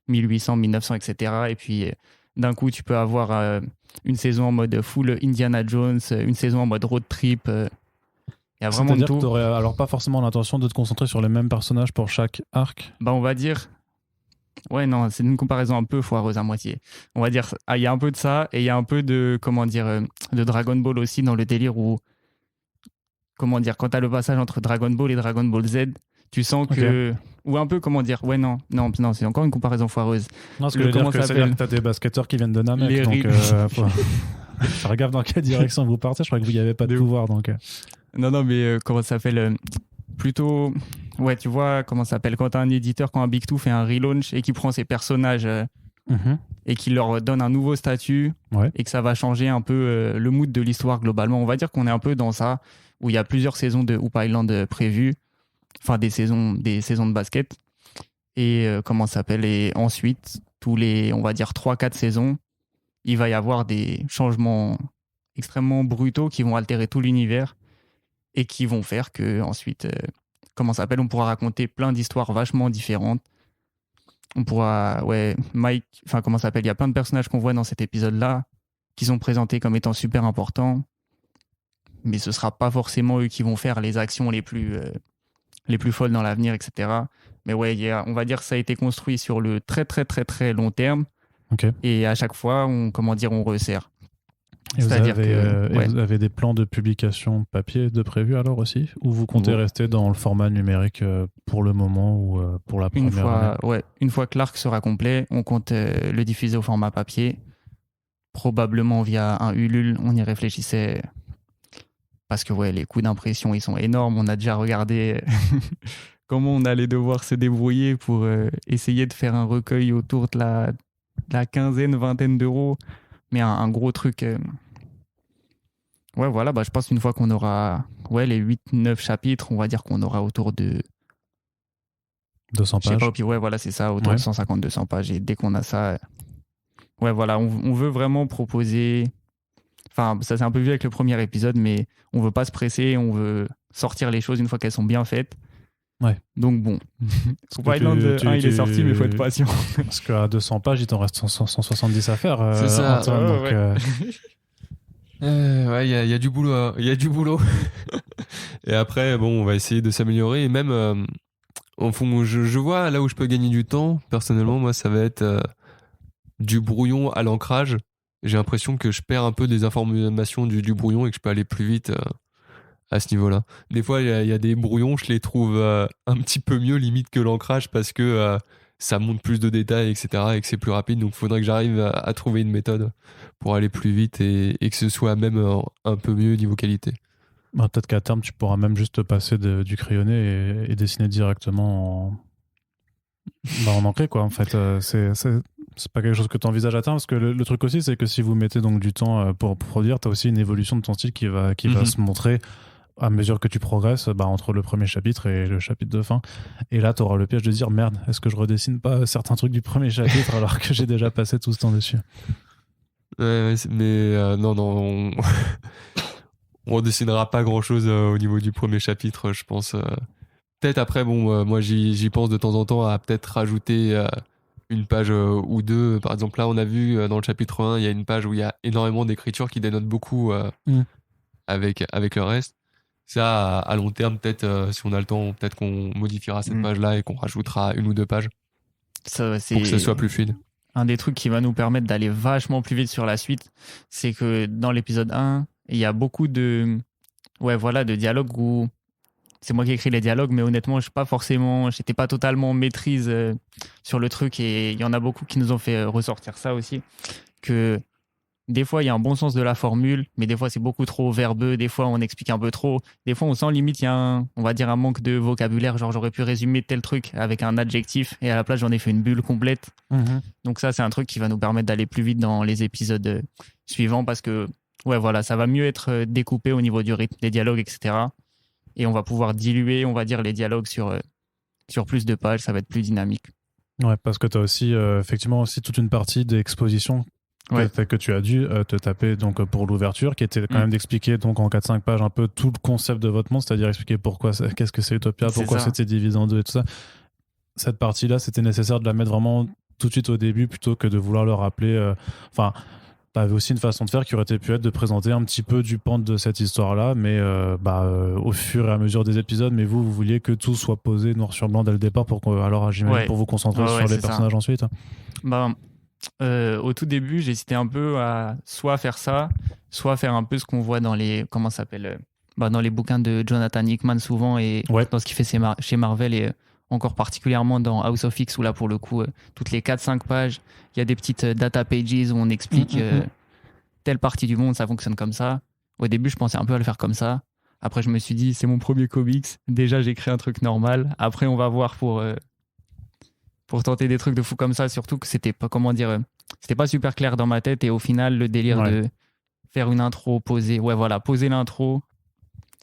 1800, 1900, etc. Et puis d'un coup, tu peux avoir une saison en mode full Indiana Jones, une saison en mode road trip. Il y a vraiment de C'est-à-dire tout. que tu n'aurais alors pas forcément l'intention de te concentrer sur les mêmes personnages pour chaque arc. Bah, on va dire. Ouais, non, c'est une comparaison un peu foireuse à moitié. On va dire, il y a un peu de ça et il y a un peu de, comment dire, de Dragon Ball aussi dans le délire où, comment dire, quand tu as le passage entre Dragon Ball et Dragon Ball Z, tu sens que. Ou un peu, comment dire, ouais, non, c'est encore une comparaison foireuse. Non, ce que je veux dire, c'est-à-dire que tu as des basketteurs qui viennent de Namek, donc faut faire gaffe dans quelle direction vous partez. Je crois que vous n'y avez pas de pouvoir. Donc. Non, mais comment ça s'appelle plutôt. Ouais, tu vois, comment ça s'appelle quand un éditeur, quand un Big Two fait un relaunch et qui prend ses personnages et qui leur donne un nouveau statut et que ça va changer un peu le mood de l'histoire globalement. On va dire qu'on est un peu dans ça, où il y a plusieurs saisons de Hoop Island prévues, enfin des saisons de basket. Et comment ça s'appelle. Et ensuite, tous les, on va dire, 3-4 saisons, il va y avoir des changements extrêmement brutaux qui vont altérer tout l'univers et qui vont faire que ensuite, comment ça s'appelle, on pourra raconter plein d'histoires vachement différentes. On pourra, Mike, enfin comment ça s'appelle, il y a plein de personnages qu'on voit dans cet épisode-là qui sont présentés comme étant super importants, mais ce sera pas forcément eux qui vont faire les actions les plus folles dans l'avenir, etc. Mais ouais, on va dire que ça a été construit sur le très très très très long terme. Et à chaque fois, on resserre. Et vous avez des plans de publication papier de prévu alors aussi, ou vous comptez rester dans le format numérique pour le moment ou pour la première année? Une fois que l'arc sera complet, on compte le diffuser au format papier, probablement via un Ulule. On y réfléchissait parce que les coûts d'impression ils sont énormes. On a déjà regardé comment on allait devoir se débrouiller pour essayer de faire un recueil autour de la quinzaine, vingtaine d'euros. Mais un gros truc. Je pense qu'une fois qu'on aura les 8-9 chapitres, on va dire qu'on aura autour de 200 pages. C'est ça, autour de 150-200 pages. Et dès qu'on a ça, on veut vraiment proposer. Enfin, ça s'est un peu vu avec le premier épisode, mais on veut pas se presser, on veut sortir les choses une fois qu'elles sont bien faites. Ouais. Donc bon, Hoop Island 1 il est sorti, mais il faut être patient. Parce qu'à 200 pages, il t'en reste 170 à faire. C'est ça. Ouais. Il y a du boulot. Il y a du boulot. Et après, on va essayer de s'améliorer. Et même, je vois là où je peux gagner du temps. Personnellement, moi, ça va être du brouillon à l'ancrage. J'ai l'impression que je perds un peu des informations du brouillon et que je peux aller plus vite à ce niveau-là. Des fois, il y a des brouillons, je les trouve un petit peu mieux limite que l'ancrage parce que ça montre plus de détails, etc. et que c'est plus rapide. Donc, il faudrait que j'arrive à trouver une méthode pour aller plus vite et que ce soit même un peu mieux niveau qualité. Peut-être qu'à terme, tu pourras même juste passer du crayonné et dessiner directement en ancré, quoi. En fait, c'est pas quelque chose que tu envisages à terme, parce que le truc aussi, c'est que si vous mettez donc du temps pour produire, tu as aussi une évolution de ton style qui va se montrer à mesure que tu progresses entre le premier chapitre et le chapitre de fin. Et là, tu auras le piège de dire merde, est-ce que je redessine pas certains trucs du premier chapitre alors que j'ai déjà passé tout ce temps dessus? Ouais, mais non, on redessinera pas grand-chose au niveau du premier chapitre, je pense. Peut-être après, moi j'y pense de temps en temps à peut-être rajouter une page ou deux. Par exemple, là, on a vu dans le chapitre 1, il y a une page où il y a énormément d'écriture qui dénote beaucoup avec le reste. Ça, à long terme, peut-être, si on a le temps, peut-être qu'on modifiera cette page-là et qu'on rajoutera une ou deux pages pour que ce soit plus fluide. Un des trucs qui va nous permettre d'aller vachement plus vite sur la suite, c'est que dans l'épisode 1, il y a beaucoup de dialogues où c'est moi qui écris les dialogues, mais honnêtement, j'étais pas totalement en maîtrise sur le truc, et il y en a beaucoup qui nous ont fait ressortir ça aussi, que des fois, il y a un bon sens de la formule, mais des fois, c'est beaucoup trop verbeux. Des fois, on explique un peu trop. Des fois, on sent limite, il y a un manque de vocabulaire. Genre, j'aurais pu résumer tel truc avec un adjectif et à la place, j'en ai fait une bulle complète. Donc ça, c'est un truc qui va nous permettre d'aller plus vite dans les épisodes suivants, parce que, ça va mieux être découpé au niveau du rythme, des dialogues, etc. Et on va pouvoir diluer, on va dire, les dialogues sur plus de pages. Ça va être plus dynamique. Ouais, parce que tu as aussi, effectivement, aussi toute une partie d'exposition que tu as dû te taper donc, pour l'ouverture, qui était quand même d'expliquer donc, en 4-5 pages un peu tout le concept de votre monde, c'est-à-dire expliquer qu'est-ce que c'est Utopia, pourquoi c'était divisé en deux et tout ça. Cette partie-là, c'était nécessaire de la mettre vraiment tout de suite au début plutôt que de vouloir le rappeler. Enfin, t'avais aussi une façon de faire qui aurait pu être de présenter un petit peu du pan de cette histoire-là, mais au fur et à mesure des épisodes. Mais vous vouliez que tout soit posé noir sur blanc dès le départ pour vous concentrer sur les personnages ensuite. Au tout début, j'hésitais un peu à soit faire ça, soit faire un peu ce qu'on voit dans les dans les bouquins de Jonathan Hickman souvent et dans ce qu'il fait chez Marvel et encore particulièrement dans House of X où là pour le coup toutes les 4-5 pages il y a des petites data pages où on explique telle partie du monde ça fonctionne comme ça. Au début je pensais un peu à le faire comme ça, après je me suis dit c'est mon premier comics, déjà j'ai créé un truc normal, après on va voir pour tenter des trucs de fou comme ça, surtout que c'était pas c'était pas super clair dans ma tête et au final le délire de faire une intro, poser l'intro,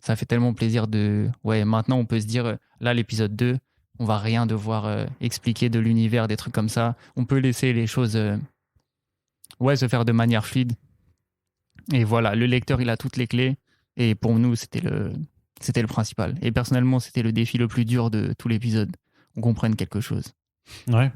ça fait tellement plaisir maintenant on peut se dire là l'épisode 2 on va rien devoir expliquer de l'univers, des trucs comme ça, on peut laisser les choses se faire de manière fluide et voilà, le lecteur il a toutes les clés et pour nous c'était le principal et personnellement c'était le défi le plus dur de tout l'épisode, on comprenne quelque chose. Ouais.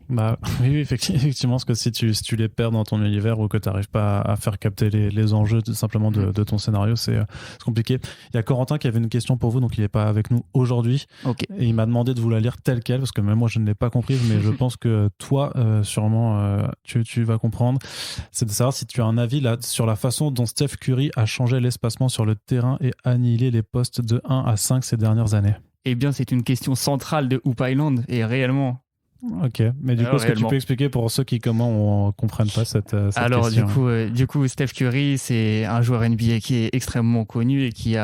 Oui, effectivement, parce que si tu les perds dans ton univers ou que tu n'arrives pas à faire capter les enjeux simplement de ton scénario, c'est compliqué. Il y a Corentin qui avait une question pour vous, donc il n'est pas avec nous aujourd'hui. Okay. Et il m'a demandé de vous la lire telle quelle, parce que même moi je ne l'ai pas comprise, mais je pense que toi, sûrement, tu vas comprendre. C'est de savoir si tu as un avis là, sur la façon dont Steph Curry a changé l'espacement sur le terrain et annihilé les postes de 1 à 5 ces dernières années. Eh bien, c'est une question centrale de Hoop Island, et réellement. Ok, mais du coup, est-ce que tu peux expliquer pour ceux qui comprennent pas cette Alors, question? du coup, Steph Curry, c'est un joueur NBA qui est extrêmement connu et qui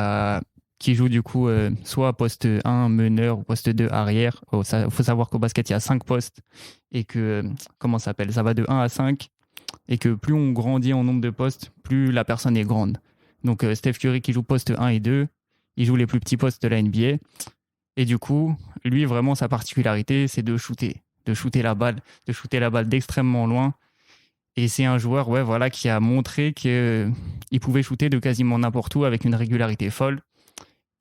joue du coup soit poste 1 meneur ou poste 2 arrière. Il faut savoir qu'au basket, il y a 5 postes et que, ça va de 1 à 5 et que plus on grandit en nombre de postes, plus la personne est grande. Donc, Steph Curry qui joue poste 1 et 2, il joue les plus petits postes de la NBA. Et du coup, lui, vraiment, sa particularité, c'est de shooter la balle d'extrêmement loin. Et c'est un joueur qui a montré qu'il pouvait shooter de quasiment n'importe où avec une régularité folle.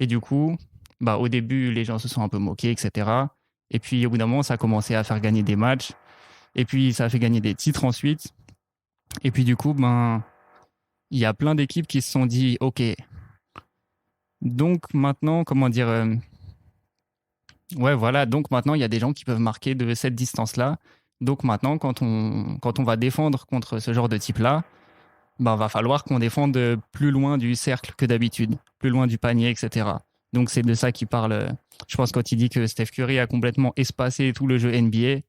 Et du coup, au début, les gens se sont un peu moqués, etc. Et puis, au bout d'un moment, ça a commencé à faire gagner des matchs. Et puis, ça a fait gagner des titres ensuite. Et puis, du coup, il y a plein d'équipes qui se sont dit, OK, donc maintenant, donc maintenant, il y a des gens qui peuvent marquer de cette distance-là. Donc maintenant, quand on va défendre contre ce genre de type-là, va falloir qu'on défende plus loin du cercle que d'habitude, plus loin du panier, etc. Donc c'est de ça qu'il parle, je pense, quand il dit que Steph Curry a complètement espacé tout le jeu NBA.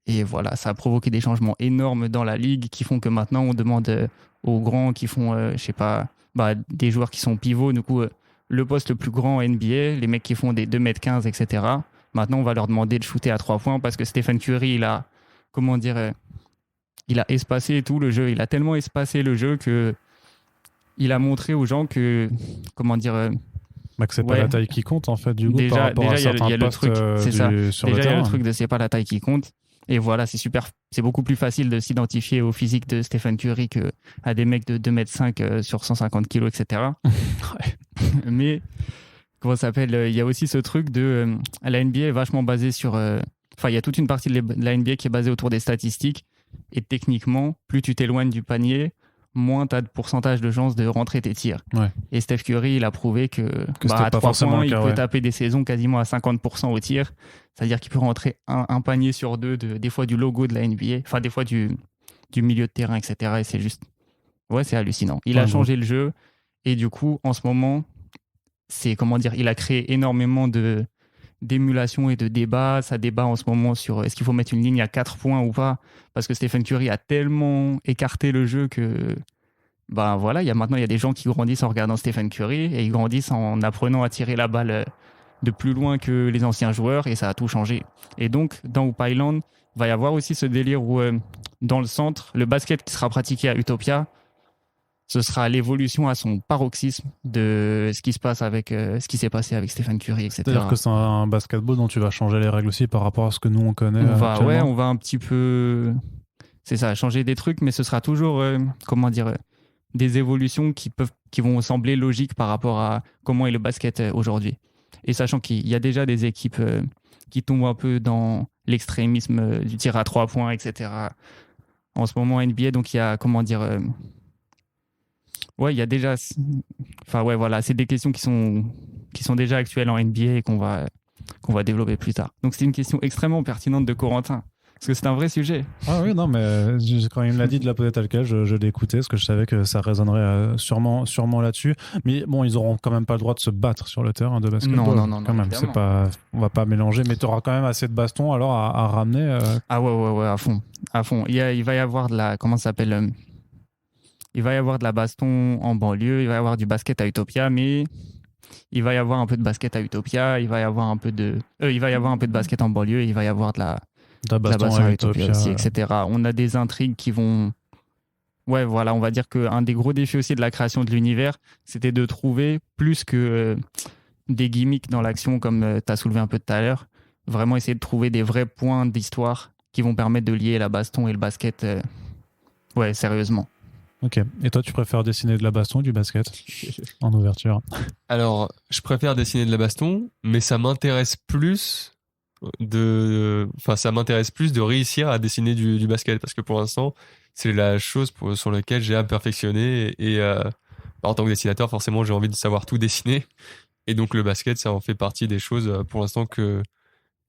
Et voilà, ça a provoqué des changements énormes dans la ligue qui font que maintenant, on demande aux grands qui font, des joueurs qui sont pivots, du coup... le poste le plus grand NBA, les mecs qui font des 2m15, etc. Maintenant, on va leur demander de shooter à 3 points parce que Stephen Curry, il a espacé tout le jeu. Il a tellement espacé le jeu que il a montré aux gens que, que c'est pas la taille qui compte, en fait, du coup, déjà, par rapport à certains y a le postes truc, c'est ça. sur le déjà, il y a terrain. le truc de c'est pas la taille qui compte. Et voilà, c'est beaucoup plus facile de s'identifier au physique de Stephen Curry qu'à des mecs de 2m5 sur 150 kg, etc. Mais, il y a aussi ce truc de... la NBA est vachement basée sur... il y a toute une partie de la NBA qui est basée autour des statistiques. Et techniquement, plus tu t'éloignes du panier, moins tu as de pourcentage de chances de rentrer tes tirs. Ouais. Et Steph Curry, il a prouvé que à 3 points, il peut taper des saisons quasiment à 50% au tir. C'est-à-dire qu'il peut rentrer un panier sur 2, des fois du logo de la NBA, enfin des fois du milieu de terrain, etc. Et c'est juste... c'est hallucinant. Il a changé le jeu. Et du coup, en ce moment, il a créé énormément d'émulation et de débats. Ça débat en ce moment sur est-ce qu'il faut mettre une ligne à 4 points ou pas, parce que Stephen Curry a tellement écarté le jeu que il y a des gens qui grandissent en regardant Stephen Curry et ils grandissent en apprenant à tirer la balle de plus loin que les anciens joueurs, et ça a tout changé. Et donc, dans Hoop Island, il va y avoir aussi ce délire où, dans le centre, le basket qui sera pratiqué à Utopia, ce sera l'évolution à son paroxysme de ce qui se passe ce qui s'est passé avec Stephen Curry, etc. C'est-à-dire que c'est un basketball dont tu vas changer les règles aussi par rapport à ce que nous on connaît. On va un petit peu, c'est ça, changer des trucs, mais ce sera toujours, des évolutions qui vont sembler logiques par rapport à comment est le basket aujourd'hui. Et sachant qu'il y a déjà des équipes qui tombent un peu dans l'extrémisme du tir à 3 points, etc. En ce moment, NBA, donc il y a, comment dire... il y a déjà... Enfin, voilà, c'est des questions qui sont déjà actuelles en NBA et qu'on va développer plus tard. Donc, c'est une question extrêmement pertinente de Corentin. Parce que c'est un vrai sujet. Ah oui, non, mais quand il me l'a dit de la poser tel quel, je l'ai écouté parce que je savais que ça résonnerait sûrement là-dessus. Mais bon, ils auront quand même pas le droit de se battre sur le terrain de basketball. Non, quand même. C'est pas, on va pas mélanger, mais tu auras quand même assez de bastons alors à ramener. Ah ouais, à fond. Il va y avoir de la, comment ça s'appelle il va y avoir de la baston en banlieue, il va y avoir du basket à Utopia, mais il va y avoir un peu de basket à Utopia, il va y avoir un peu de basket en banlieue, et il va y avoir de la baston à Utopia aussi, etc. On a des intrigues qui vont... Ouais, voilà, on va dire qu'un des gros défis aussi de la création de l'univers, c'était de trouver plus que des gimmicks dans l'action, comme tu as soulevé un peu tout à l'heure, vraiment essayer de trouver des vrais points d'histoire qui vont permettre de lier la baston et le basket, sérieusement. Ok. Et toi, tu préfères dessiner de la baston ou du basket en ouverture? Alors, je préfère dessiner de la baston, mais ça m'intéresse plus de réussir à dessiner du basket, parce que pour l'instant, c'est la chose sur laquelle j'ai à me perfectionner et en tant que dessinateur, forcément, j'ai envie de savoir tout dessiner. Et donc, le basket, ça en fait partie des choses pour l'instant que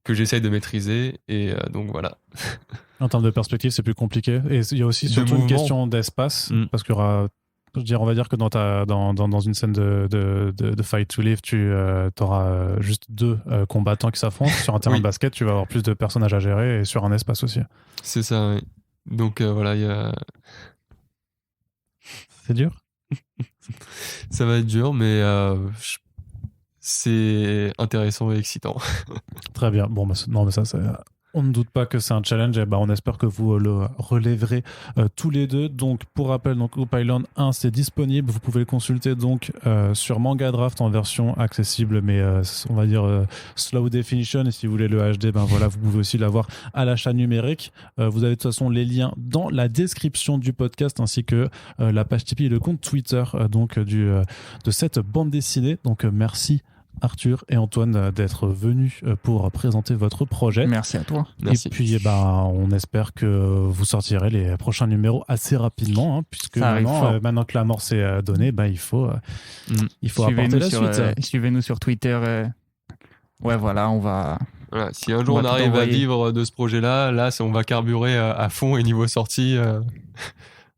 j'essaye de maîtriser. Et donc, voilà. En termes de perspective, c'est plus compliqué. Et il y a aussi surtout une question d'espace, parce qu'il y aura... on va dire que dans une scène de Fight to Live, tu auras juste 2 combattants qui s'affrontent. Sur un terrain de basket, tu vas avoir plus de personnages à gérer et sur un espace aussi. C'est ça, oui. Donc voilà, il y a... C'est dur. Ça va être dur, mais c'est intéressant et excitant. Très bien. Bon, non, mais ça, on ne doute pas que c'est un challenge. Et on espère que vous le relèverez tous les deux. Donc, pour rappel, Pylon 1, c'est disponible. Vous pouvez le consulter donc sur Manga Draft en version accessible, mais on va dire slow definition. Et si vous voulez le HD, voilà, vous pouvez aussi l'avoir à l'achat numérique. Vous avez de toute façon les liens dans la description du podcast, ainsi que la page Tipeee et le compte Twitter de cette bande dessinée. Donc, merci Arthur et Antoine d'être venus pour présenter votre projet. Merci à toi. Merci. Et puis on espère que vous sortirez les prochains numéros assez rapidement, puisque maintenant que l'amorce est donnée, il faut apporter la suite. Suivez-nous sur Twitter. Voilà, on va... Voilà, si un jour on arrive à vivre de ce projet-là, on va carburer à fond, et niveau sortie,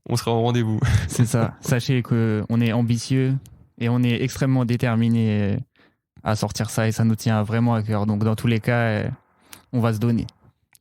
on sera au rendez-vous. C'est ça. Sachez qu'on est ambitieux et on est extrêmement déterminé à sortir ça, et ça nous tient vraiment à cœur. Donc dans tous les cas, on va se donner.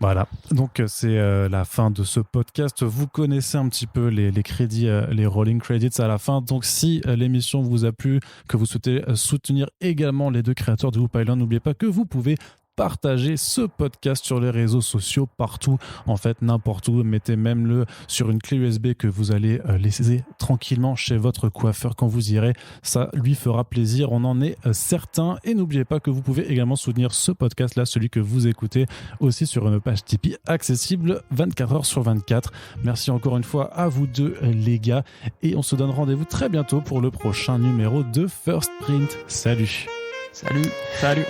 Voilà, donc c'est la fin de ce podcast. Vous connaissez un petit peu les crédits, les rolling credits à la fin. Donc si l'émission vous a plu, que vous souhaitez soutenir également les 2 créateurs de Pylon, n'oubliez pas que vous pouvez partager ce podcast sur les réseaux sociaux, partout, en fait, n'importe où. Mettez même sur une clé USB que vous allez laisser tranquillement chez votre coiffeur quand vous irez. Ça lui fera plaisir, on en est certain. Et n'oubliez pas que vous pouvez également soutenir ce podcast-là, celui que vous écoutez, aussi sur une page Tipeee accessible 24h/24. Merci encore une fois à vous 2, les gars. Et on se donne rendez-vous très bientôt pour le prochain numéro de First Print. Salut. Salut.